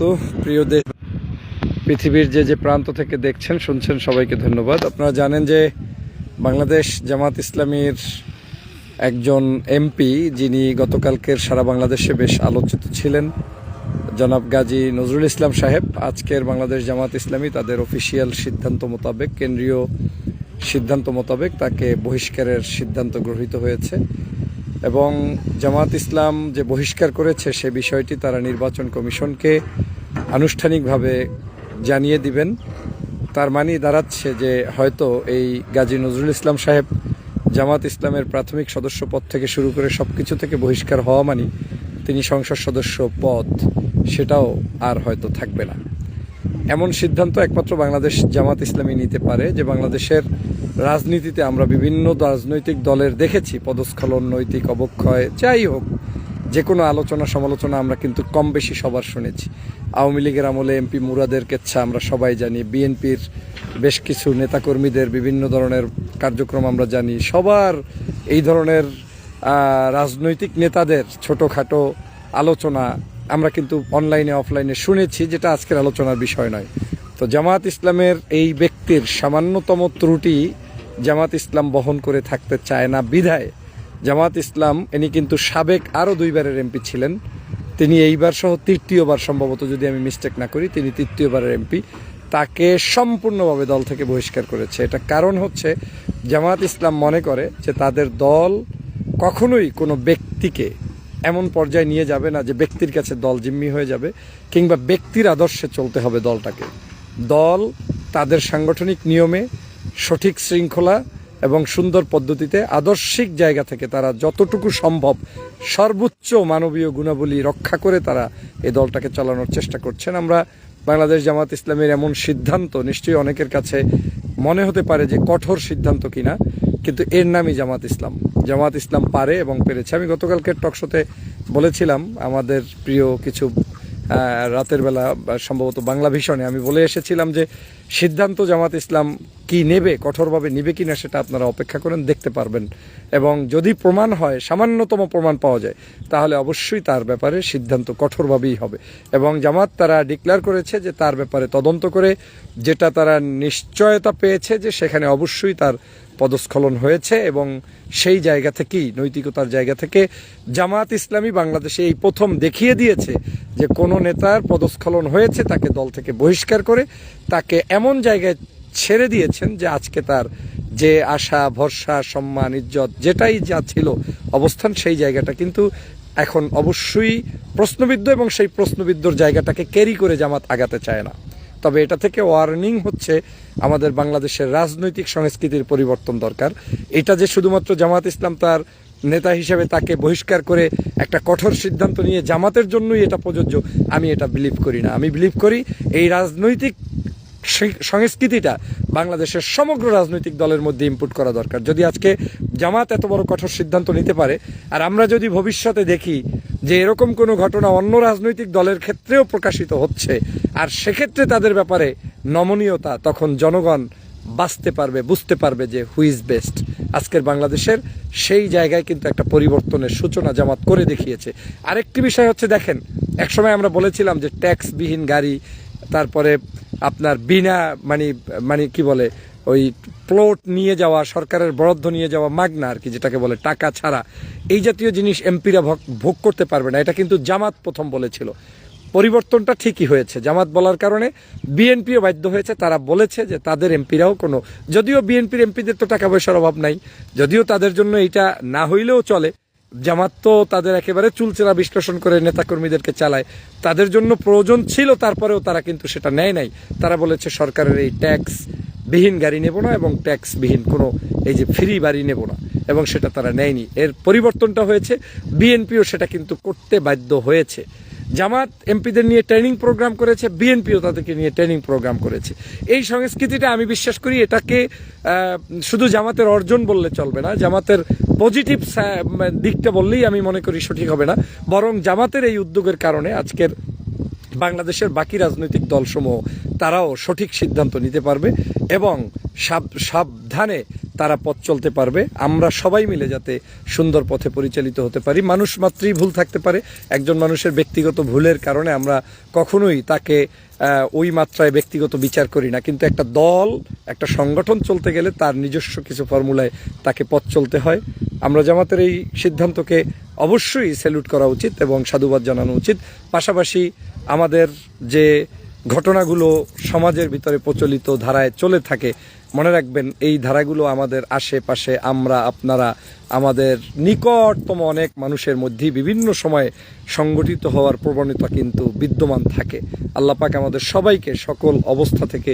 বারাকাতু। প্রিয় দেশ, পৃথিবীর যে প্রান্ত থেকে দেখছেন শুনছেন সবাইকে ধন্যবাদ। আপনারা জানেন যে বাংলাদেশ জামাত ইসলামীর একজন এমপি, যিনি গতকালকের সারা বাংলাদেশে বেশ আলোচিত ছিলেন, জনাব গাজী নজরুল ইসলাম সাহেব, আজকের বাংলাদেশ জামাত ইসলামী তাদের অফিসিয়াল সিদ্ধান্ত মোতাবেক, কেন্দ্রীয় সিদ্ধান্ত মোতাবেক তাকে বহিষ্কারের সিদ্ধান্ত গৃহীত হয়েছে এবং জামাত ইসলাম যে বহিষ্কার করেছে সে বিষয়টি তারা নির্বাচন কমিশনকে আনুষ্ঠানিকভাবে জানিয়ে দিবেন। তার মানে দাঁড়াচ্ছে যে হয়তো এই গাজী নজরুল ইসলাম সাহেব জামাত ইসলামের প্রাথমিক সদস্য পদ থেকে শুরু করে সব কিছু থেকে বহিষ্কার হওয়া মানে তিনি সংসদ সদস্য পদ সেটাও আর হয়তো থাকবে না। এমন সিদ্ধান্ত একমাত্র বাংলাদেশ জামাত ইসলামী নিতে পারে। যে বাংলাদেশের রাজনীতিতে আমরা বিভিন্ন রাজনৈতিক দলের দেখেছি পদস্খলন, নৈতিক অবক্ষয়, যাই হোক যে কোনো আলোচনা সমালোচনা আমরা কিন্তু কম বেশি সবার শুনেছি। আওয়ামী লীগের আমলে এমপি মুরাদের কেচ্ছা আমরা সবাই জানি, বিএনপির বেশ কিছু নেতাকর্মীদের বিভিন্ন ধরনের কার্যক্রম আমরা জানি, সবার এই ধরনের রাজনৈতিক নেতাদের ছোটোখাটো আলোচনা আমরা কিন্তু অনলাইনে অফলাইনে শুনেছি, যেটা আজকের আলোচনার বিষয় নয়। তো জামাত ইসলামের এই ব্যক্তির সামান্যতম ত্রুটি জামাত ইসলাম বহন করে থাকতে চায় না বিধায় জামাত ইসলাম, ইনি কিন্তু সাবেক আরও 2 বারের এমপি ছিলেন, তিনি এইবার সহ তৃতীয়বার সম্ভবত, যদি আমি মিস্টেক না করি, তিনি তৃতীয়বারের এমপি, তাকে সম্পূর্ণভাবে দল থেকে বহিষ্কার করেছে। এটা কারণ হচ্ছে জামাত ইসলাম মনে করে যে তাদের দল কখনোই কোনো ব্যক্তিকে এমন পর্যায়ে নিয়ে যাবে না যে ব্যক্তির কাছে দল জিম্মি হয়ে যাবে, কিংবা ব্যক্তির আদর্শে চলতে হবে দলটাকে। দল তাদের সাংগঠনিক নিয়মে, সঠিক শৃঙ্খলা এবং সুন্দর পদ্ধতিতে আদর্শিক জায়গা থেকে তারা যতটুকু সম্ভব সর্বোচ্চ মানবীয় গুণাবলী রক্ষা করে তারা এই দলটাকে চালানোর চেষ্টা করছেন। আমরা বাংলাদেশ জামাত ইসলামের এমন সিদ্ধান্ত নিশ্চয়ই অনেকের কাছে মনে হতে পারে যে কঠোর সিদ্ধান্ত কিনা, কিন্তু এর নামই জামাত ইসলাম। জামাত ইসলাম পারে এবং পেরেছে। আমি গতকালকের টকশোতে বলেছিলাম, আমাদের প্রিয় কিছু রাতের বেলা সম্ভবত বাংলা ভিশনে আমি বলে এসেছিলাম যে সিদ্ধান্ত জামাত ইসলাম কি নেবে, কঠোরভাবে নেবে কিনা সেটা আপনারা অপেক্ষা করেন, দেখতে পারবেন। এবং যদি প্রমাণ হয়, সামান্যতম প্রমাণ পাওয়া যায়, তাহলে অবশ্যই তার ব্যাপারে সিদ্ধান্ত কঠোরভাবেই হবে। এবং জামাত তারা ডিক্লেয়ার করেছে যে তার ব্যাপারে তদন্ত করে যেটা তারা নিশ্চয়তা পেয়েছে যে সেখানে অবশ্যই তার পদস্খলন হয়েছে, এবং সেই জায়গা থেকেই, নৈতিকতার জায়গা থেকে জামাত ইসলামী বাংলাদেশে এই প্রথম দেখিয়ে দিয়েছে যে কোনো নেতার পদস্খলন হয়েছে তাকে দল থেকে বহিষ্কার করে তাকে এমন জায়গায় ছেড়ে দিয়েছেন যে আজকে তার যে আশা ভরসা সম্মান ইজ্জত যেটাই যা ছিল অবস্থান, সেই জায়গাটা কিন্তু এখন অবশ্যই প্রশ্নবিদ্ধ, এবং সেই প্রশ্নবিদ্ধর জায়গাটাকে ক্যারি করে জামাত আগাতে চায় না। তবে এটা থেকে ওয়ার্নিং হচ্ছে আমাদের বাংলাদেশের রাজনৈতিক সংস্কৃতির পরিবর্তন দরকার। এটা যে শুধুমাত্র জামাত ইসলাম তার নেতা হিসেবে তাকে বহিষ্কার করে একটা কঠোর সিদ্ধান্ত নিয়ে জামাতের জন্যই এটা প্রযোজ্য, আমি এটা বিলিভ করি না। আমি বিলিভ করি এই রাজনৈতিক সংস্কৃতিটা বাংলাদেশের সমগ্র রাজনৈতিক দলের মধ্যে ইনপুট করা দরকার। যদি আজকে জামাত এত বড় কঠোর সিদ্ধান্ত নিতে পারে, আর আমরা যদি ভবিষ্যতে দেখি যে এরকম কোনো ঘটনা অন্য রাজনৈতিক দলের ক্ষেত্রেও প্রকাশিত হচ্ছে, আর সেক্ষেত্রে তাদের ব্যাপারে নমনীয়তা, তখন জনগণ বাঁচতে পারবে, বুঝতে পারবে যে হু ইজ বেস্ট। আজকের বাংলাদেশের সেই জায়গায় কিন্তু একটা পরিবর্তনের সূচনা জামাত করে দেখিয়েছে। আরেকটি বিষয় হচ্ছে, দেখেন, একসময় আমরা বলেছিলাম যে ট্যাক্সবিহীন গাড়ি, তারপরে আপনার বিনা মানে কি বলে ওই প্লট নিয়ে যাওয়া, সরকারের বরাদ্দ নিয়ে যাওয়া, মাগনা আর কি, যেটাকে বলে টাকা ছাড়া, এই জাতীয় জিনিস এমপিরা ভোগ করতে পারবে না। এটা কিন্তু জামাত প্রথম বলেছিল। পরিবর্তনটা ঠিকই হয়েছে। জামাত বলার কারণে বিএনপিও বাধ্য হয়েছে। তারা বলেছে যে তাদের এমপিরাও কোনো, যদিও বিএনপির এমপিদের তো টাকা পয়সার অভাব নাই, যদিও তাদের জন্য এটা না হইলেও চলে, জামাত তো তাদের একেবারে চুলচেরা বিশ্লেষণ করে নেতাকর্মীদেরকে চালায়, তাদের জন্য প্রয়োজন ছিল, তারপরেও তারা কিন্তু সেটা নেয় নাই। তারা বলেছে সরকারের এই ট্যাক্সবিহীন গাড়ি নেব না, এবং ট্যাক্সবিহীন কোনো এই যে ফ্রি বাড়ি নেব না, এবং সেটা তারা নেয়নি। এর পরিবর্তনটা হয়েছে, বিএনপিও সেটা কিন্তু করতে বাধ্য হয়েছে। জামাত এমপিদের নিয়ে ট্রেনিং প্রোগ্রাম করেছে, বিএনপিও তাদেরকে নিয়ে ট্রেনিং প্রোগ্রাম করেছে। এই সংস্কৃতিটা আমি বিশ্বাস করি এটাকে শুধু জামাতের অর্জন বললে চলবে না, জামাতের পজিটিভ দিকটা বললেই আমি মনে করি সঠিক হবে না, বরং জামাতের এই উদ্যোগের কারণে আজকের বাংলাদেশের বাকি রাজনৈতিক দলসমূহ তারাও সঠিক সিদ্ধান্ত নিতে পারবে এবং সাবধানে তারা পথ চলতে পারবে। আমরা সবাই মিলে যাতে সুন্দর পথে পরিচালিত হতে পারি। মানুষ মাত্রই ভুল থাকতে পারে, একজন মানুষের ব্যক্তিগত ভুলের কারণে আমরা কখনোই তাকে ওই মাত্রায় ব্যক্তিগত বিচার করি না, কিন্তু একটা দল, একটা সংগঠন চলতে গেলে তার নিজস্ব কিছু ফর্মুলায় তাকে পথ চলতে হয়। আমরা জামাতের এই সিদ্ধান্তকে অবশ্যই স্যালুট করা উচিত এবং সাধুবাদ জানানো উচিত। পাশাপাশি আমাদের যে ঘটনাগুলো সমাজের ভিতরে প্রচলিত ধারায় চলে থাকে, মনে রাখবেন এই ধারাগুলো আমাদের আশেপাশে, আমরা আপনারা আমাদের নিকটতম অনেক মানুষের মধ্যেই বিভিন্ন সময়ে সংগঠিত হওয়ার প্রবণতা কিন্তু বিদ্যমান থাকে। আল্লাহ পাক আমাদের সবাইকে সকল অবস্থা থেকে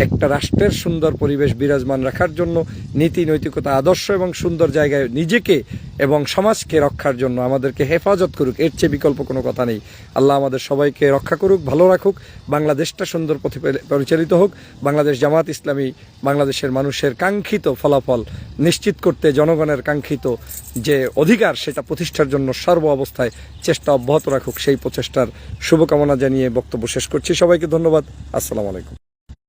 একটা রাষ্ট্রের সুন্দর পরিবেশ বিরাজমান রাখার জন্য, নীতি নৈতিকতা আদর্শ এবং সুন্দর জায়গায় নিজেকে এবং সমাজকে রক্ষার জন্য আমাদেরকে হেফাজত করুক, এর চেয়ে বিকল্প কোনো কথা নেই। আল্লাহ আমাদের সবাইকে রক্ষা করুক, ভালো রাখুক, বাংলাদেশটা সুন্দর পথে পরিচালিত হোক। বাংলাদেশ জামাত ইসলামী বাংলাদেশের মানুষের কাঙ্ক্ষিত ফলাফল নিশ্চিত করতে, জনগণের কাঙ্ক্ষিত যে অধিকার সেটা প্রতিষ্ঠার জন্য সর্ব অবস্থায় চেষ্টা অব্যাহত রাখুক, সেই প্রচেষ্টার শুভকামনা জানিয়ে বক্তব্য শেষ করছি। সবাইকে ধন্যবাদ। আসসালামু আলাইকুম।